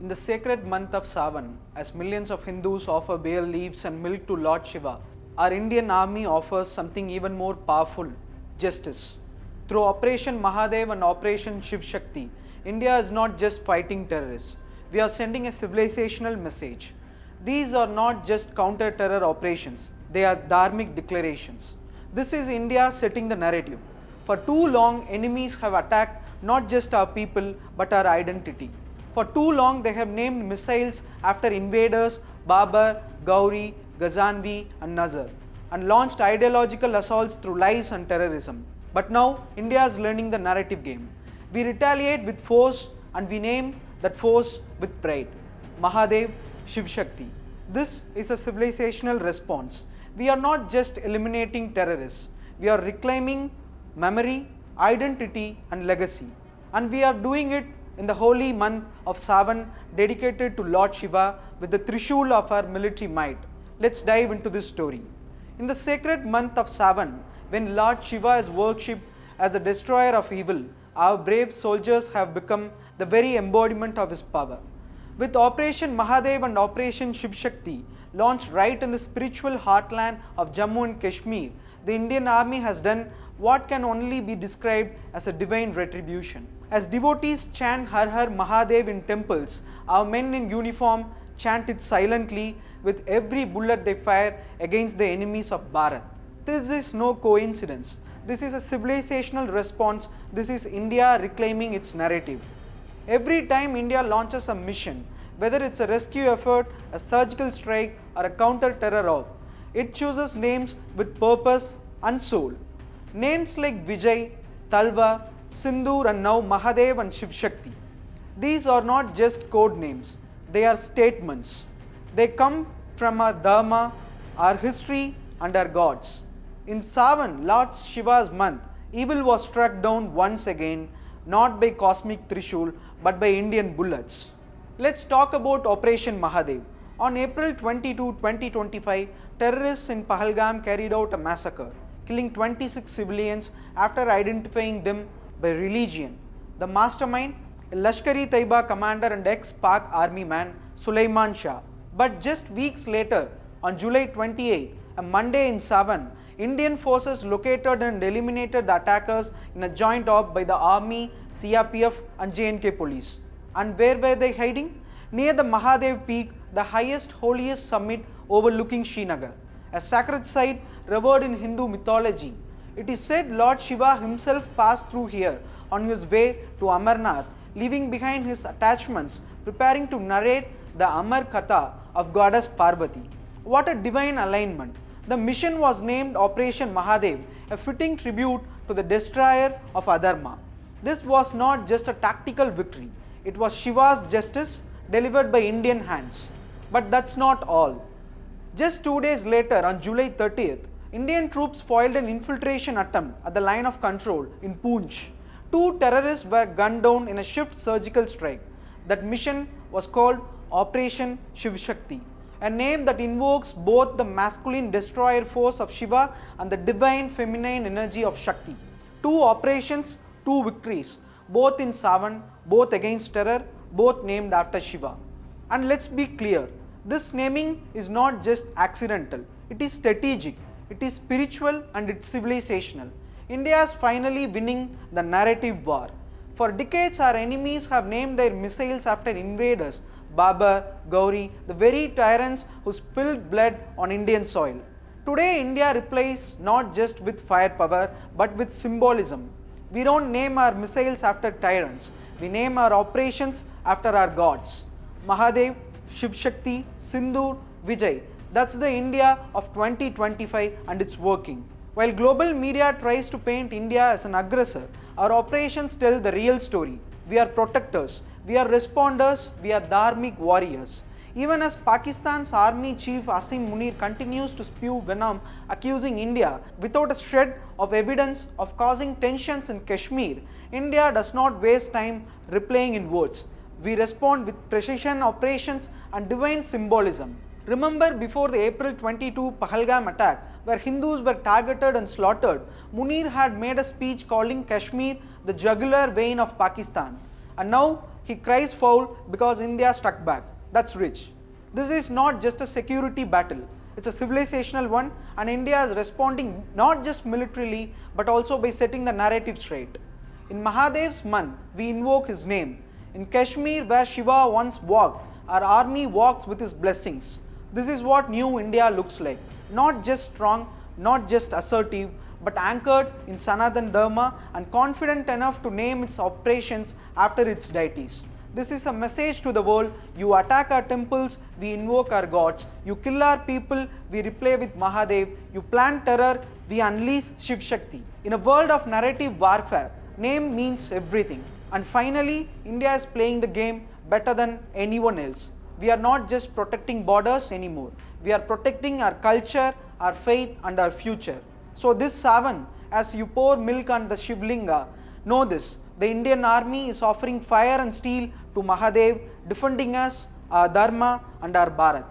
In the sacred month of Sawan, as millions of Hindus offer bare leaves and milk to Lord Shiva, our Indian army offers something even more powerful: justice. Through Operation Mahadev and Operation Shiv Shakti, India is not just fighting terrorists, we are sending a civilizational message. These are not just counter-terror operations, they are dharmic declarations. This is India setting the narrative. For too long, enemies have attacked not just our people but our identity. For too long, they have named missiles after invaders Babar, Gauri, Ghazanvi, and Nazar, and launched ideological assaults through lies and terrorism. But now, India is learning the narrative game. We retaliate with force and we name that force with pride: Mahadev, Shiv Shakti. This is a civilizational response. We are not just eliminating terrorists, we are reclaiming memory, identity, and legacy. And we are doing it in the holy month of Sawan, dedicated to Lord Shiva with the Trishul of our military might. Let's dive into this story. In the sacred month of Sawan, when Lord Shiva is worshipped as the destroyer of evil, our brave soldiers have become the very embodiment of his power. With Operation Mahadev and Operation Shiv Shakti launched right in the spiritual heartland of Jammu and Kashmir, the Indian army has done what can only be described as a divine retribution. As devotees chant Har Har Mahadev in temples, our men in uniform chant it silently with every bullet they fire against the enemies of Bharat. This is no coincidence. This is a civilizational response. This is India reclaiming its narrative. Every time India launches a mission, whether it's a rescue effort, a surgical strike, or a counter-terror op, it chooses names with purpose and soul. Names like Vijay, Talva, Sindoor, and now Mahadev and Shiv Shakti. These are not just code names, they are statements. They come from our dharma, our history, and our gods. In Sawan, Lord Shiva's month, evil was struck down once again, not by cosmic Trishul, but by Indian bullets. Let's talk about Operation Mahadev. On April 22, 2025, terrorists in Pahalgam carried out a massacre, killing 26 civilians after identifying them by religion. The mastermind, a Lashkar-e-Taiba commander and ex-Pak army man, Sulaiman Shah. But just weeks later, on July 28, a Monday in Sawan, Indian forces located and eliminated the attackers in a joint op by the army, CRPF, and J&K police. And where were they hiding? Near the Mahadev peak, the highest, holiest summit overlooking Srinagar, a sacred site revered in Hindu mythology. It is said Lord Shiva himself passed through here on his way to Amarnath, leaving behind his attachments, preparing to narrate the Amar Katha of goddess Parvati. What a divine alignment! The mission was named Operation Mahadev, a fitting tribute to the destroyer of Adharma. This was not just a tactical victory, it was Shiva's justice delivered by Indian hands. But that's not all. Just 2 days later, on July 30th, Indian troops foiled an infiltration attempt at the line of control in Poonch. 2 terrorists were gunned down in a shift surgical strike. That mission was called Operation Shiv Shakti, a name that invokes both the masculine destroyer force of Shiva and the divine feminine energy of Shakti. 2 operations, 2 victories, both in Sawan, both against terror, both named after Shiva. And let's be clear, this naming is not just accidental, it is strategic, it is spiritual, and it's civilizational. India is finally winning the narrative war. For decades, our enemies have named their missiles after invaders, Babar, Gauri, the very tyrants who spilled blood on Indian soil. Today, India replies not just with firepower, but with symbolism. We don't name our missiles after tyrants, we name our operations after our gods. Mahadev, Shiv Shakti, Sindoor, Vijay. That's the India of 2025, and it's working. While global media tries to paint India as an aggressor, our operations tell the real story. We are protectors, we are responders, we are dharmic warriors. Even as Pakistan's army chief Asim Munir continues to spew venom accusing India without a shred of evidence of causing tensions in Kashmir, India does not waste time replaying in words. We respond with precision operations and divine symbolism. Remember, before the April 22 Pahalgam attack, where Hindus were targeted and slaughtered, Munir had made a speech calling Kashmir the jugular vein of Pakistan. And now, He cries foul because India struck back. That's rich. This is not just a security battle, it's a civilizational one, and India is responding not just militarily but also by setting the narrative straight. In Mahadev's month, we invoke his name. In Kashmir, where Shiva once walked, our army walks with his blessings. This is what new India looks like. Not just strong, not just assertive, but anchored in Sanatan Dharma and confident enough to name its operations after its deities. This is a message to the world. You attack our temples, we invoke our gods. You kill our people, we replay with Mahadev. You plant terror, we unleash Shiv Shakti. In a world of narrative warfare, name means everything. And finally, India is playing the game better than anyone else. We are not just protecting borders anymore. We are protecting our culture, our faith, and our future. So this Sawan, as you pour milk on the Shivlinga, know this: the Indian army is offering fire and steel to Mahadev, defending us, our Dharma, and our Bharat.